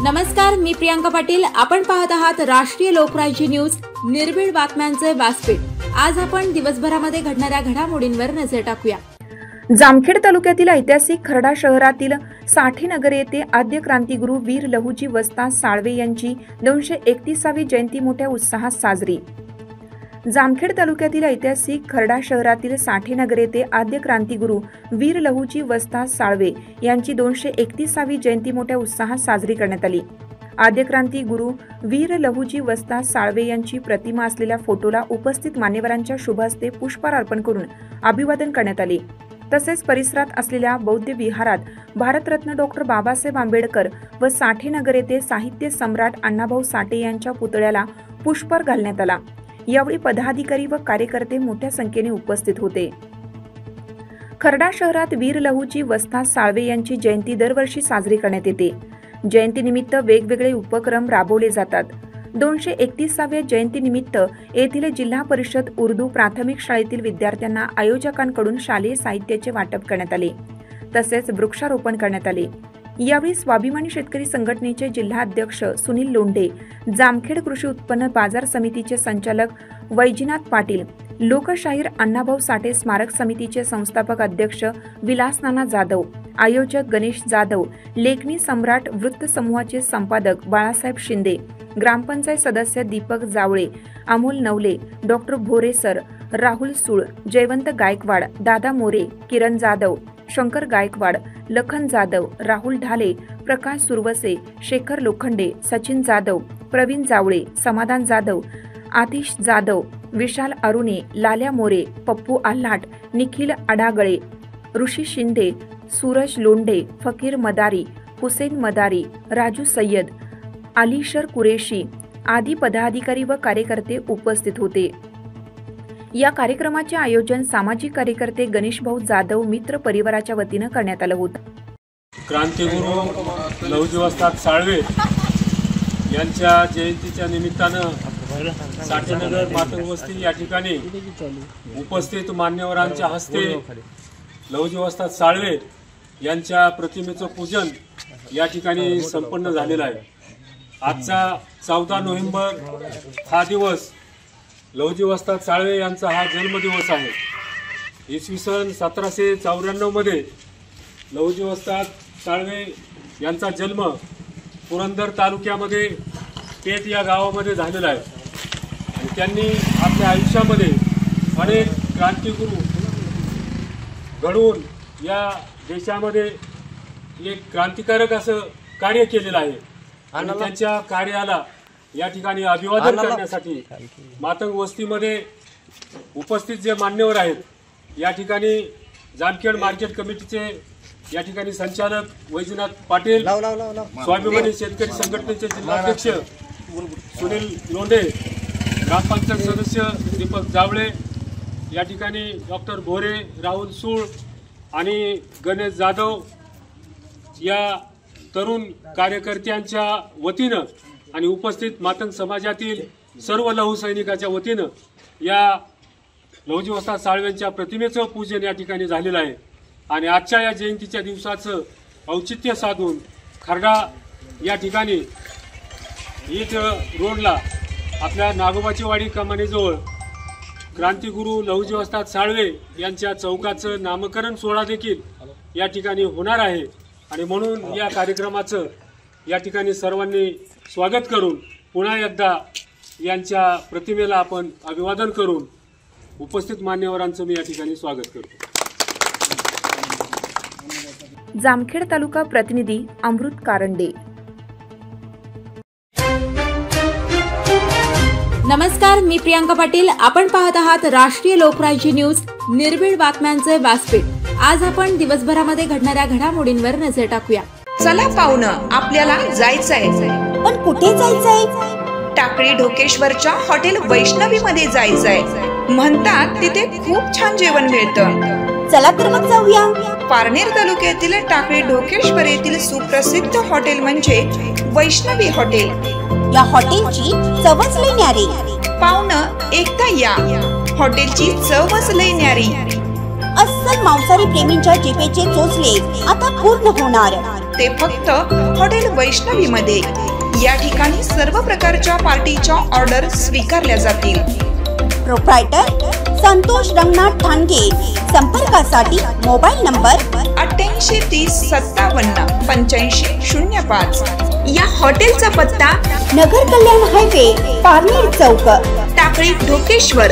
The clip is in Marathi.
नमस्कार, मी प्रियांका पाटील. आपण पाहत आहात राष्ट्रीय लोकराज्य न्यूज, निर्भीड बातम्यांचे व्यासपीठ. आज आपण दिवसभरामध्ये घडणाऱ्या घडामोडींवर नजर टाकूया. जामखेड तालुक्यातील ऐतिहासिक खर्डा शहरातील साठेनगर येथे आद्य क्रांतिगुरू वीर लहुजी वस्ताद साळवे यांची 231वी जयंती मोठ्या उत्साहात साजरी. जामखेड तालुक्यातील ऐतिहासिक खर्डा शहरातील साठेनगर येथे आद्य क्रांतिगुरू वीर लहुजी वस्ताद साळवे यांची 231वी जयंती मोठ्या उत्साहात साजरी करण्यात आली. आद्य क्रांती गुरु वीर लहुजी वस्ताद साळवे यांची प्रतिमा असलेल्या फोटोला उपस्थित मान्यवरांच्या शुभ हस्ते पुष्पहार अर्पण करून अभिवादन करण्यात आले. तसेच परिसरात असलेल्या बौद्ध विहारात भारतरत्न डॉक्टर बाबासाहेब आंबेडकर व साठेनगर येथे साहित्य सम्राट अण्णाभाऊ साठे यांच्या पुतळ्याला पुष्पहार घालण्यात आला. यावेळी पदाधिकारी व कार्यकर्ते मोठ्या संख्येने उपस्थित होते. खर्डा शहरात वीर लहुजी वस्ताद साळवे यांची जयंती दरवर्षी साजरी करण्यात येते. जयंतीनिमित्त वेगवेगळे उपक्रम राबवले जातात. 231व्या जयंतीनिमित्त येथील जिल्हा परिषद उर्दू प्राथमिक शाळेतील विद्यार्थ्यांना आयोजकांकडून शालेय साहित्याचे वाटप करण्यात आले. तसेच वृक्षारोपण करण्यात आले. यावेळी स्वाभिमानी शेतकरी संघटनेचे जिल्हाध्यक्ष सुनील लोंढे, जामखेड कृषी उत्पन्न बाजार समितीचे संचालक वैजनाथ पाटील, लोकशाहीर अण्णाभाऊ साठे स्मारक समितीचे संस्थापक अध्यक्ष विलास नाना जाधव, आयोजक गणेश जाधव, लेखणी सम्राट वृत्त समूहाचे संपादक बाळासाहेब शिंदे, ग्रामपंचायत सदस्य दीपक जावळे, अमोल नवले, डॉक्टर भोरेसर, राहुल सूळ, जयवंत गायकवाड, दादा मोरे, किरण जाधव, शंकर गायकवाड, लखन जाधव, राहुल ढाले, प्रकाश सुरवसे, शेखर लोखंडे, सचिन जाधव, प्रवीण जावळे, समाधान जाधव, आतिश जाधव, विशाल अरुणे, लाल्या मोरे, पप्पू आल्हाट, निखिल अडागळे, ऋषी शिंदे, सूरज लोंढे, फकीर मदारी, हुसेन मदारी, राजू सय्यद, अलीशर कुरेशी आदी पदाधिकारी व कार्यकर्ते उपस्थित होते. या कार्यक्रमाचे आयोजन सामाजिक कार्यकर्ते गणेशभाऊ जाधव मित्र परिवाराच्या वतीने करण्यात आलं होतं. क्रांतिगुरू लहुजी वस्ताद साळवे यांच्या जयंतीच्या निमित्तानं साठेनगर मातंग वस्ती या ठिकाणी उपस्थित मान्यवरांच्या हस्ते लहुजी वस्ताद साळवे यांच्या प्रतिमेचं पूजन या ठिकाणी संपन्न झालेलं आहे. आजचा 14 नोव्हेंबर हा दिवस लहुजी वस्ताद साळवे यांचा हा जन्मदिवस आहे. इसवी सन 1794 मध्ये लहुजी वस्ताद साळवे यांचा जन्म पुरंदर तालुक्यामध्ये पेठ या गावामध्ये झालेला आहे. आणि त्यांनी आपल्या आयुष्यामध्ये अनेक क्रांतिगुरू घडवून या देशामध्ये एक क्रांतिकारक असं कार्य केलेलं आहे. आणि त्यांच्या कार्याला या ठिकाणी अभिवादन करण्यासाठी मातंग वस्तीमध्ये उपस्थित जे मान्यवर आहेत, या ठिकाणी जामखेड मार्केट कमिटीचे या ठिकाणी संचालक वैजनाथ पाटील, स्वाभिमानी शेतकरी संघटनेचे जिल्हाध्यक्ष सुनील लोंढे, ग्रामपंचायत सदस्य दीपक जावळे, या ठिकाणी डॉक्टर भोरे, राहुल सूळ आणि गणेश जाधव या तरुण कार्यकर्त्यांच्या वतीनं आणि उपस्थित मातंग समाजातील सर्व लहू सैनिकाच्या वतीनं या लहुजी वस्ताद साळवेंच्या प्रतिमेचं पूजन या ठिकाणी झालेलं आहे. आणि आजच्या या जयंतीच्या दिवसाचं औचित्य साधून खर्डा या ठिकाणी ईट रोडला आपल्या नागोबाची वाडी कमानीजवळ क्रांतिगुरू लहुजी वस्ताद साळवे यांच्या चौकाचं नामकरण सोहळा देखील या ठिकाणी होणार आहे. आणि म्हणून या कार्यक्रमाचं या ठिकाणी सर्वांनी स्वागत करून पुन्हा एकदा यांच्या प्रतिमेला आपण अभिवादन करून उपस्थित मान्यवरांचं मी या ठिकाणी स्वागत करतो. जामखेड तालुका प्रतिनिधी अमृत कारंडे. नमस्कार, मी प्रियांका पाटील. आपण पाहत आहात राष्ट्रीय लोकराज्य न्यूज, निर्भीड बातम्यांचे व्यासपीठ. आज आपण दिवसभरामध्ये घडणाऱ्या घडामोडींवर नजर टाकूया. चला पाहुणं, आपल्याला जायचंय. पण कुठे जायचंय? टाकळी ढोकेश्वरच्या हॉटेल वैष्णवी मध्ये जायचंय. म्हणतात तिथे खूप छान जेवण मिळतं. चला तर मग जाऊया. पारनेर तालुक्यातील टाकळी ढोकेश्वर येथील सुप्रसिद्ध हॉटेल म्हणजे वैष्णवी हॉटेल. या हॉटेलची चवच लई न्यारी. पाहुणं, एकदा या. हॉटेलची चवच लई न्यारी. अस्सल मांसाहारी प्रेमींच्या जिभेचे चोचले आता पूर्ण होणार. ते फक्त हॉटेल वैष्णवी मध्ये। या ठिकाणी सर्व प्रकारच्या पार्टीच्या ऑर्डर स्वीकारल्या जातील। प्रोप्रायटर संतोष रंगनाथ ठाणगे। संपर्कासाठी मोबाईल नंबर 88 30 57 85 05। या हॉटेलचा पत्ता नगर कल्याण हायवे, पारनेर चौक, टाकळी, ढोकेश्वर।